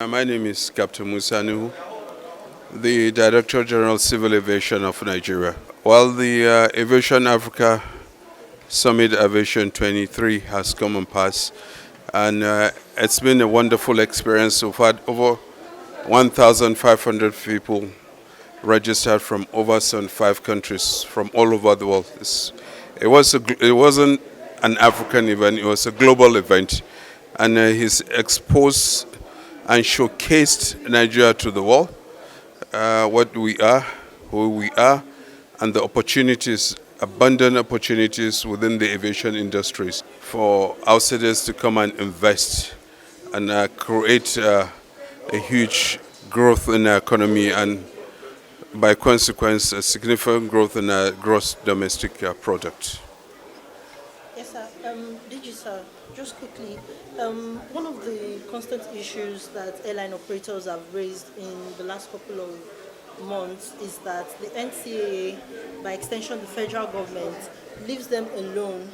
My name is Captain Musa Nuhu, the Director General Civil Aviation of Nigeria. While the Aviation Africa Summit Aviation 23 has come and passed, and it's been a wonderful experience. We've had over 1,500 people registered from over 75 countries from all over the world. It wasn't an African event, it was a global event. And he's exposed and showcased Nigeria to the world, what we are, who we are, and the opportunities, abundant opportunities within the aviation industries for outsiders to come and invest and create a huge growth in the economy and by consequence a significant growth in our gross domestic product. Yes, sir. Sir, just quickly, one of the constant issues that airline operators have raised in the last couple of months is that the NCAA, by extension the federal government, leaves them alone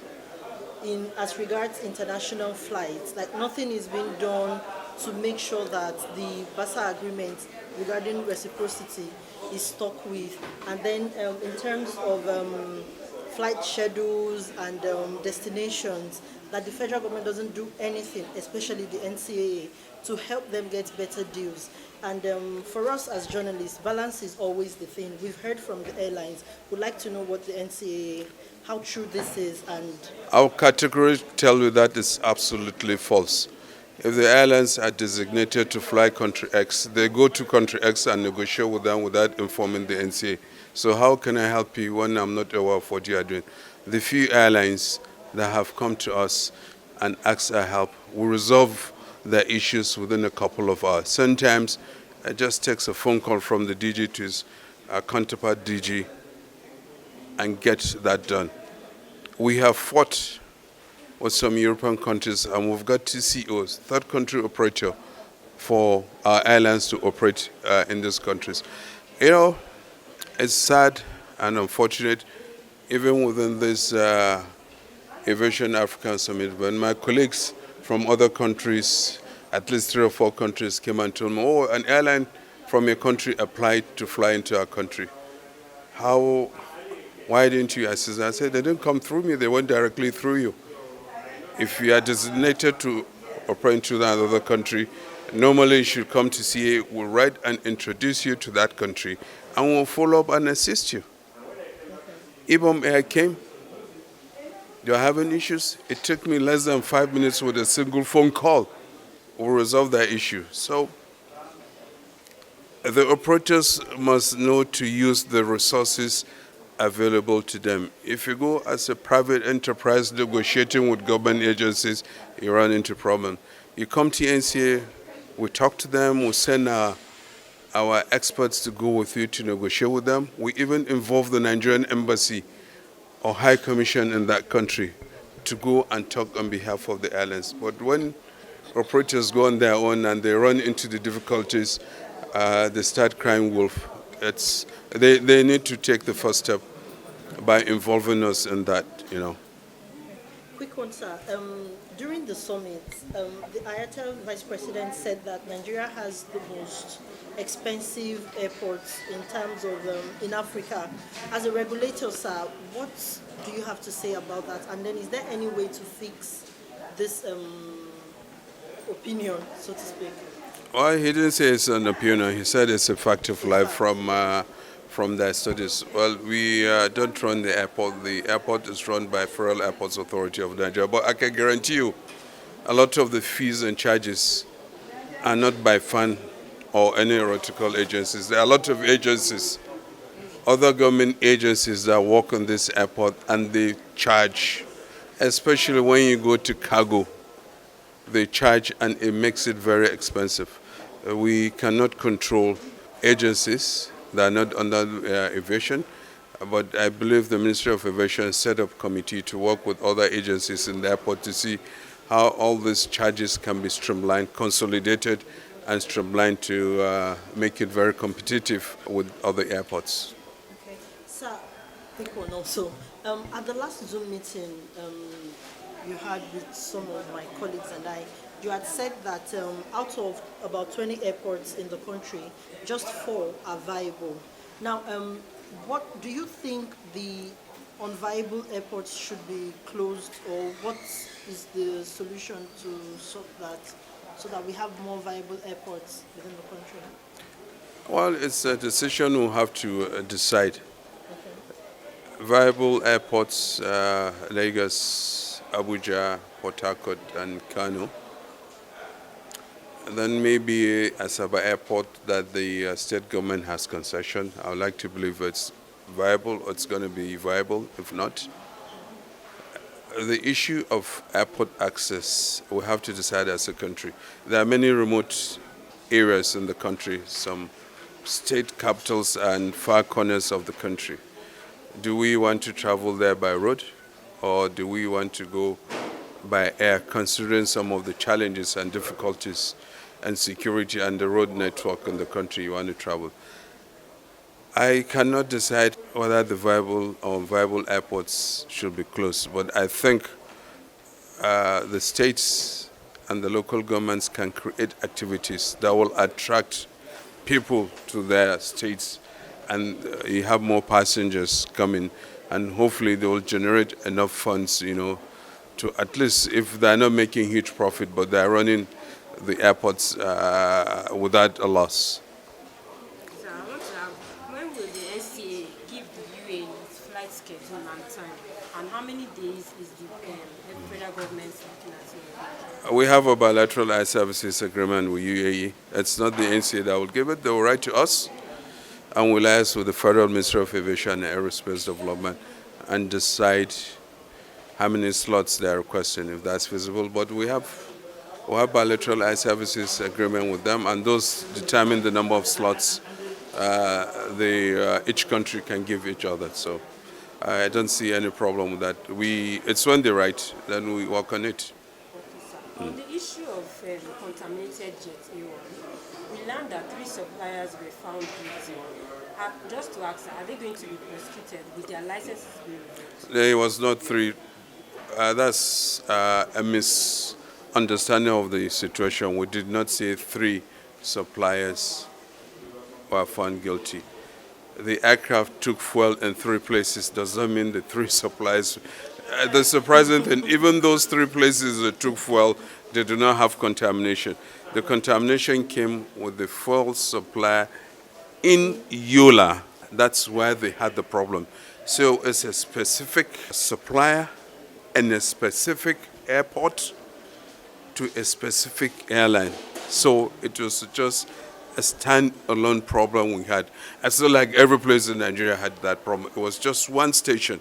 in as regards international flights. Like nothing is being done to make sure that the BASA agreement regarding reciprocity is stuck with. And then in terms of flight schedules and destinations, that the federal government doesn't do anything, especially the NCAA, to help them get better deals. And for us as journalists, balance is always the thing. We've heard from the airlines. We'd like to know what the NCAA, how true this is. And I'll categorically tell you that is absolutely false. If the airlines are designated to fly country X, they go to country X and negotiate with them without informing the NCAA. So how can I help you when I'm not aware of what you are doing? The few airlines that have come to us and asked our help will resolve their issues within a couple of hours. Sometimes it just takes a phone call from the DG to his counterpart DG and get that done. We have fought with some European countries and we've got TCOs, third country operator, for our airlines to operate in these countries. You know, it's sad and unfortunate, even within this Aviation Africa Summit, when my colleagues from other countries, at least 3 or 4 countries, came and told me, oh, an airline from your country applied to fly into our country. Why didn't you assist? I said, they didn't come through me, they went directly through you. If you are designated to operate into another country, normally you should come to CA, we'll write and introduce you to that country, and we'll follow up and assist you. IBOM Air came, they were having issues. It took me less than 5 minutes with a single phone call. We'll resolve that issue. So the operators must know to use the resources available to them. If you go as a private enterprise negotiating with government agencies, you run into problems. You come to NCA, we talk to them, we send our experts to go with you to negotiate with them. We even involve the Nigerian embassy or high commission in that country to go and talk on behalf of the airlines. But when operators go on their own and they run into the difficulties, they start crying wolf. They need to take the first step by involving us in that, you know. quick one, sir. During the summit, the IATA vice president said that Nigeria has the most expensive airports in terms of in Africa. As a regulator, sir, what do you have to say about that? And then is there any way to fix this opinion, so to speak? Well, he didn't say it's an opinion. He said it's a fact of life from their studies. Well, we don't run the airport. The airport is run by Federal Airports Authority of Nigeria. But I can guarantee you, a lot of the fees and charges are not by FAN or any aeronautical agencies. There are a lot of agencies, other government agencies that work on this airport, and they charge, especially when you go to cargo, they charge and it makes it very expensive. We cannot control agencies that are not under aviation, but I believe the Ministry of Aviation set up a committee to work with other agencies in the airport to see how all these charges can be streamlined, consolidated, and streamlined to make it very competitive with other airports. Okay. Sir, quick one also. At the last Zoom meeting you had with some of my colleagues and I, you had said that out of about 20 airports in the country, just 4 are viable. Now, what do you think the unviable airports should be closed, or what is the solution to sort that, so that we have more viable airports within the country? Well, it's a decision we'll have to decide. Okay. Viable airports, Lagos, Abuja, Port Harcourt, and Kano. And then maybe Asaba Airport that the state government has concession. I would like to believe it's viable, or it's going to be viable. If not, the issue of airport access, we have to decide as a country. There are many remote areas in the country, some state capitals and far corners of the country. Do we want to travel there by road, or do we want to go by air, considering some of the challenges and difficulties and security and the road network in the country you want to travel? I cannot decide whether the viable or unviable airports should be closed, but I think the states and the local governments can create activities that will attract people to their states, and you have more passengers coming, and hopefully they will generate enough funds, to at least, if they're not making huge profit, but they're running the airports without a loss. So I want to ask, when will the NCAA give the UAE its flight schedule and time, and how many days is the federal government looking at it? We have a bilateral air services agreement with UAE. It's not the NCAA that will give it. They will write to us, and we'll liaise with the Federal Ministry of Aviation and Aerospace Development and decide how many slots they are requesting, if that's feasible. But we have bilateral air services agreement with them, and those determine the number of slots each country can give each other. So I don't see any problem with that. It's when they write, then we work on it. On the issue of contaminated Jet A1, we learned that 3 suppliers were found guilty. Just to ask, are they going to be prosecuted? Will their licenses be revoked? There was not 3. That's a misunderstanding of the situation. We did not say 3 suppliers were found guilty. The aircraft took fuel in 3 places. Does not mean the 3 suppliers. The surprising thing, even those 3 places that took fuel, they do not have contamination. The contamination came with the fuel supply in Yola. That's where they had the problem. So it's a specific supplier and a specific airport to a specific airline. So it was just a stand-alone problem we had. It's not like every place in Nigeria had that problem. It was just one station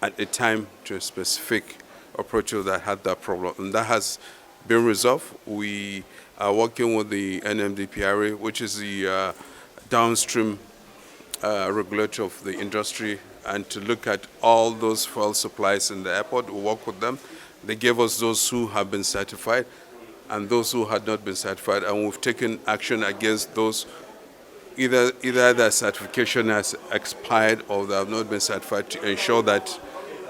at a time to a specific operator that had that problem. And that has been resolved. We are working with the NMDPRA, which is the downstream regulator of the industry, and to look at all those fuel supplies in the airport. We work with them. They gave us those who have been certified and those who had not been certified, and we've taken action against those either their certification has expired or they have not been certified, to ensure that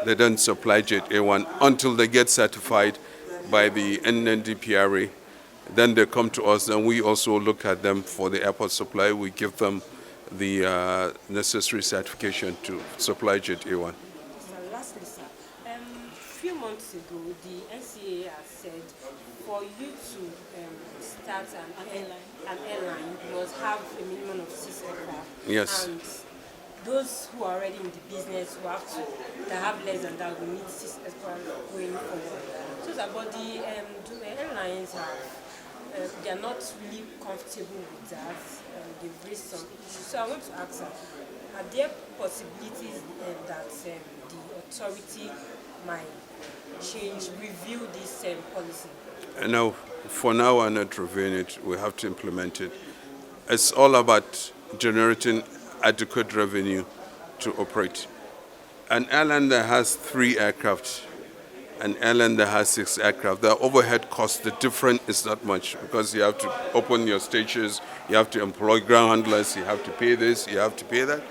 they don't supply Jet A1 until they get certified by the NNDPRA. Then they come to us, and we also look at them for the airport supply. We give them the necessary certification to supply Jet A1. So lastly, sir, a few months ago, the NCAA has said for you to start an airline, you must have a minimum of 6 aircraft. Yes. And those who are already in the business that have less than that will need 6 aircraft going forward. So, but the airlines they are not really comfortable with that. They've raised some issues. So I want to ask, are there possibilities that the authority might review this policy? No, for now we're not reviewing it. We have to implement it. It's all about generating adequate revenue to operate. An airline that has 3 aircraft, an airline that has 6 aircraft, the overhead cost, the difference is not much, because you have to open your stages, you have to employ ground handlers, you have to pay this, you have to pay that.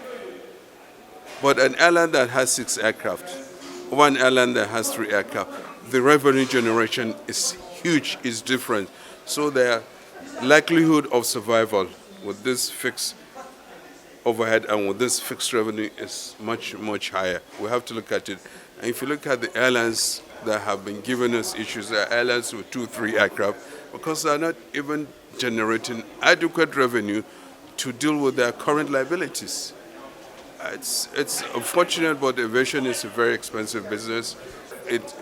But an airline that has 6 aircraft, one airline that has 3 aircraft, the revenue generation is huge is different. So their likelihood of survival with this fixed overhead and with this fixed revenue is much, much higher. We have to look at it. And if you look at the airlines that have been giving us issues, there are airlines with 2, 3 aircraft because they are not even generating adequate revenue to deal with their current liabilities. It's unfortunate, but aviation is a very expensive business. It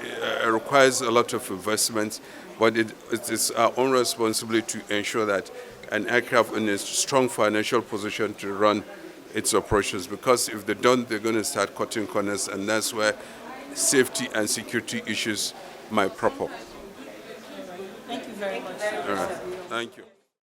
requires a lot of investment, but it is our own responsibility to ensure that an aircraft in a strong financial position to run its operations, because if they don't, they're going to start cutting corners, and that's where safety and security issues might prop up. Thank you very much. All right. Thank you.